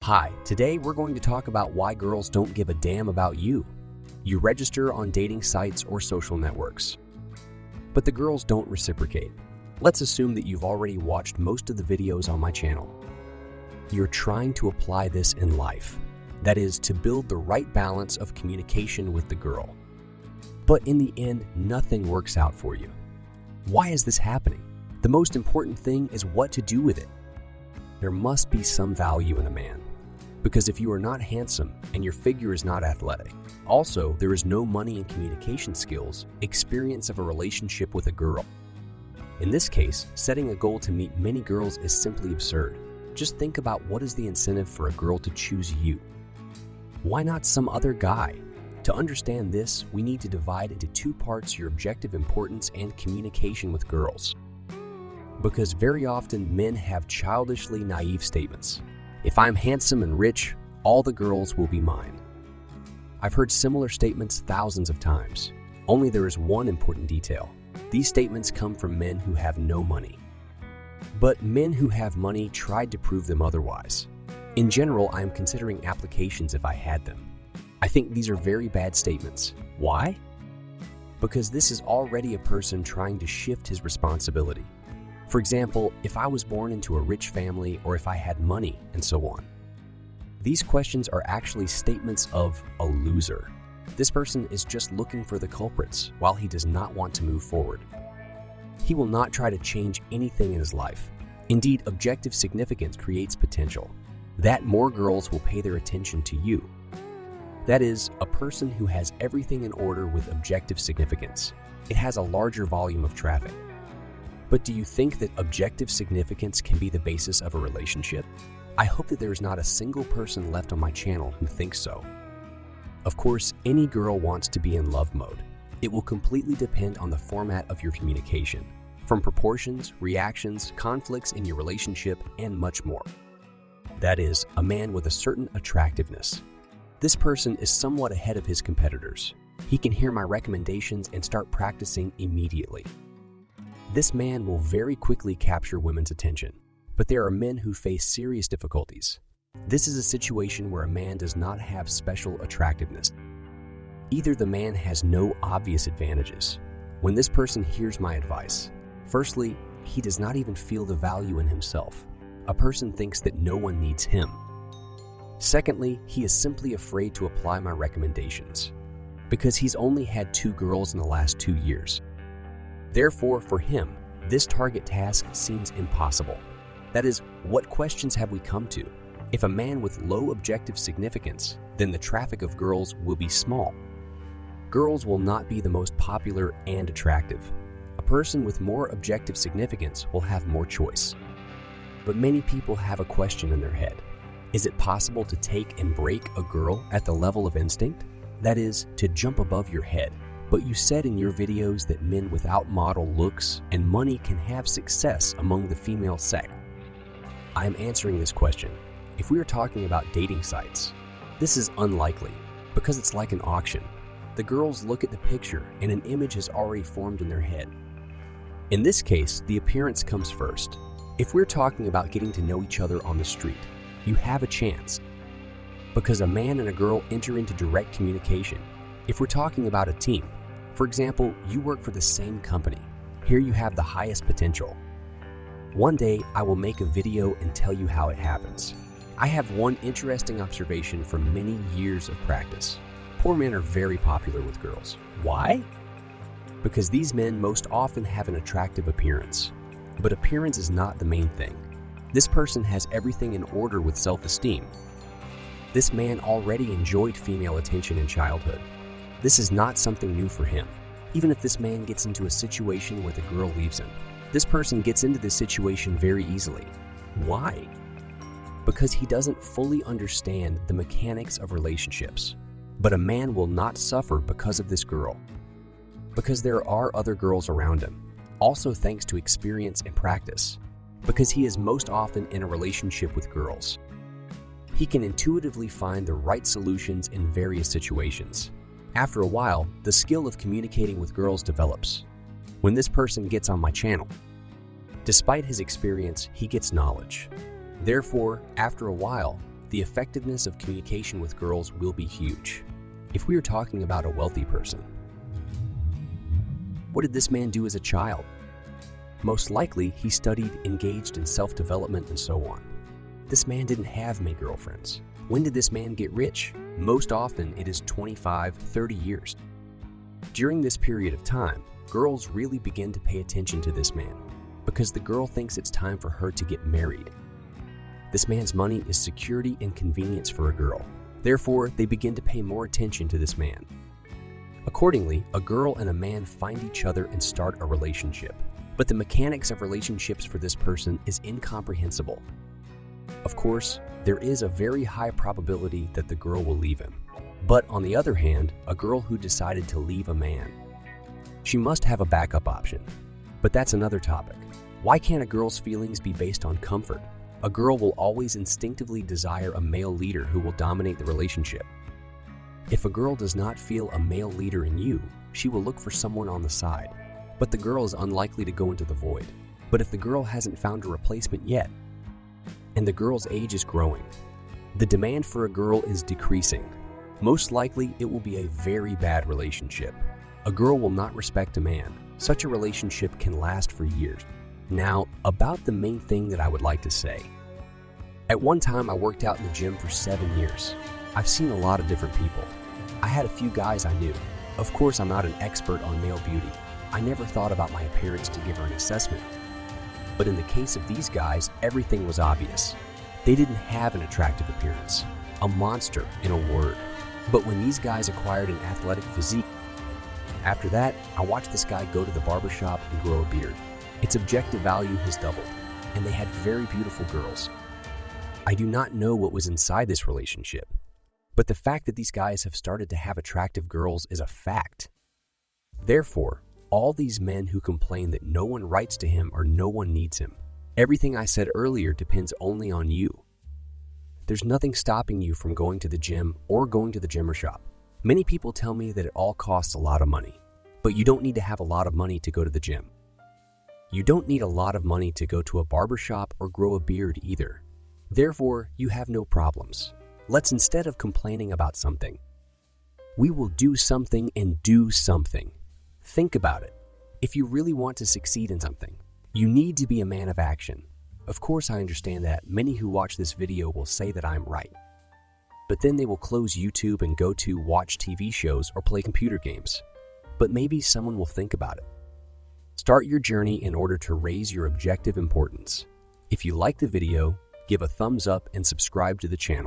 Hi, today we're going to talk about why girls don't give a damn about you. You register on dating sites or social networks, but the girls don't reciprocate. Let's assume that you've already watched most of the videos on my channel. You're trying to apply this in life. That is, to build the right balance of communication with the girl. But in the end, nothing works out for you. Why is this happening? The most important thing is what to do with it. There must be some value in a man. Because if you are not handsome and your figure is not athletic, also there is no money in communication skills, experience of a relationship with a girl. In this case, setting a goal to meet many girls is simply absurd. Just think about what is the incentive for a girl to choose you. Why not some other guy? To understand this, we need to divide into two parts your objective importance and communication with girls. Because very often men have childishly naive statements. If I'm handsome and rich, all the girls will be mine. I've heard similar statements thousands of times. Only there is one important detail. These statements come from men who have no money. But men who have money tried to prove them otherwise. In general, I am considering applications if I had them. I think these are very bad statements. Why? Because this is already a person trying to shift his responsibility. For example, if I was born into a rich family or if I had money, and so on. These questions are actually statements of a loser. This person is just looking for the culprits while he does not want to move forward. He will not try to change anything in his life. Indeed, objective significance creates potential. That more girls will pay their attention to you. That is, a person who has everything in order with objective significance. It has a larger volume of traffic. But do you think that objective significance can be the basis of a relationship? I hope that there is not a single person left on my channel who thinks so. Of course, any girl wants to be in love mode. It will completely depend on the format of your communication, from proportions, reactions, conflicts in your relationship, and much more. That is, a man with a certain attractiveness. This person is somewhat ahead of his competitors. He can hear my recommendations and start practicing immediately. This man will very quickly capture women's attention, but there are men who face serious difficulties. This is a situation where a man does not have special attractiveness. Either the man has no obvious advantages. When this person hears my advice, firstly, he does not even feel the value in himself. A person thinks that no one needs him. Secondly, he is simply afraid to apply my recommendations because he's only had 2 girls in the last 2 years. Therefore, for him, this target task seems impossible. That is, what questions have we come to? If a man with low objective significance, then the traffic of girls will be small. Girls will not be the most popular and attractive. A person with more objective significance will have more choice. But many people have a question in their head. Is it possible to take and break a girl at the level of instinct? That is, to jump above your head. But you said in your videos that men without model looks and money can have success among the female sex. I am answering this question. If we are talking about dating sites, this is unlikely because it's like an auction. The girls look at the picture and an image is already formed in their head. In this case, the appearance comes first. If we're talking about getting to know each other on the street, you have a chance because a man and a girl enter into direct communication. If we're talking about a team, for example, you work for the same company. Here you have the highest potential. One day, I will make a video and tell you how it happens. I have one interesting observation from many years of practice. Poor men are very popular with girls. Why? Because these men most often have an attractive appearance. But appearance is not the main thing. This person has everything in order with self-esteem. This man already enjoyed female attention in childhood. This is not something new for him. Even if this man gets into a situation where the girl leaves him, this person gets into this situation very easily. Why? Because he doesn't fully understand the mechanics of relationships. But a man will not suffer because of this girl. Because there are other girls around him, also thanks to experience and practice. Because he is most often in a relationship with girls. He can intuitively find the right solutions in various situations. After a while, the skill of communicating with girls develops. When this person gets on my channel, despite his experience, he gets knowledge. Therefore, after a while, the effectiveness of communication with girls will be huge. If we are talking about a wealthy person, what did this man do as a child? Most likely, he studied, engaged in self-development, and so on. This man didn't have many girlfriends. When did this man get rich? Most often, it is 25, 30 years. During this period of time, girls really begin to pay attention to this man because the girl thinks it's time for her to get married. This man's money is security and convenience for a girl. Therefore, they begin to pay more attention to this man. Accordingly, a girl and a man find each other and start a relationship. But the mechanics of relationships for this person is incomprehensible. Of course, there is a very high probability that the girl will leave him. But on the other hand, a girl who decided to leave a man, she must have a backup option. But that's another topic. Why can't a girl's feelings be based on comfort? A girl will always instinctively desire a male leader who will dominate the relationship. If a girl does not feel a male leader in you, she will look for someone on the side. But the girl is unlikely to go into the void. But if the girl hasn't found a replacement yet, and the girl's age is growing, the demand for a girl is decreasing, most likely it will be a very bad relationship. A girl will not respect a man. Such a relationship can last for years. Now, about the main thing that I would like to say. At one time, I worked out in the gym for 7 years. I've seen a lot of different people. I had a few guys I knew. Of course, I'm not an expert on male beauty. I never thought about my appearance to give her an assessment. But in the case of these guys, everything was obvious. They didn't have an attractive appearance. A monster, in a word. But when these guys acquired an athletic physique, after that, I watched this guy go to the barbershop and grow a beard. Its objective value has doubled, and they had very beautiful girls. I do not know what was inside this relationship, but the fact that these guys have started to have attractive girls is a fact. Therefore, all these men who complain that no one writes to him or no one needs him, everything I said earlier depends only on you. There's nothing stopping you from going to the gym or going to the gym or shop. Many people tell me that it all costs a lot of money, but you don't need to have a lot of money to go to the gym. You don't need a lot of money to go to a barbershop or grow a beard either. Therefore, you have no problems. Let's, instead of complaining about something, we will do something and do something. Think about it. If you really want to succeed in something, you need to be a man of action. Of course, I understand that many who watch this video will say that I'm right. But then they will close YouTube and go to watch TV shows or play computer games. But maybe someone will think about it. Start your journey in order to raise your objective importance. If you like the video, give a thumbs up and subscribe to the channel.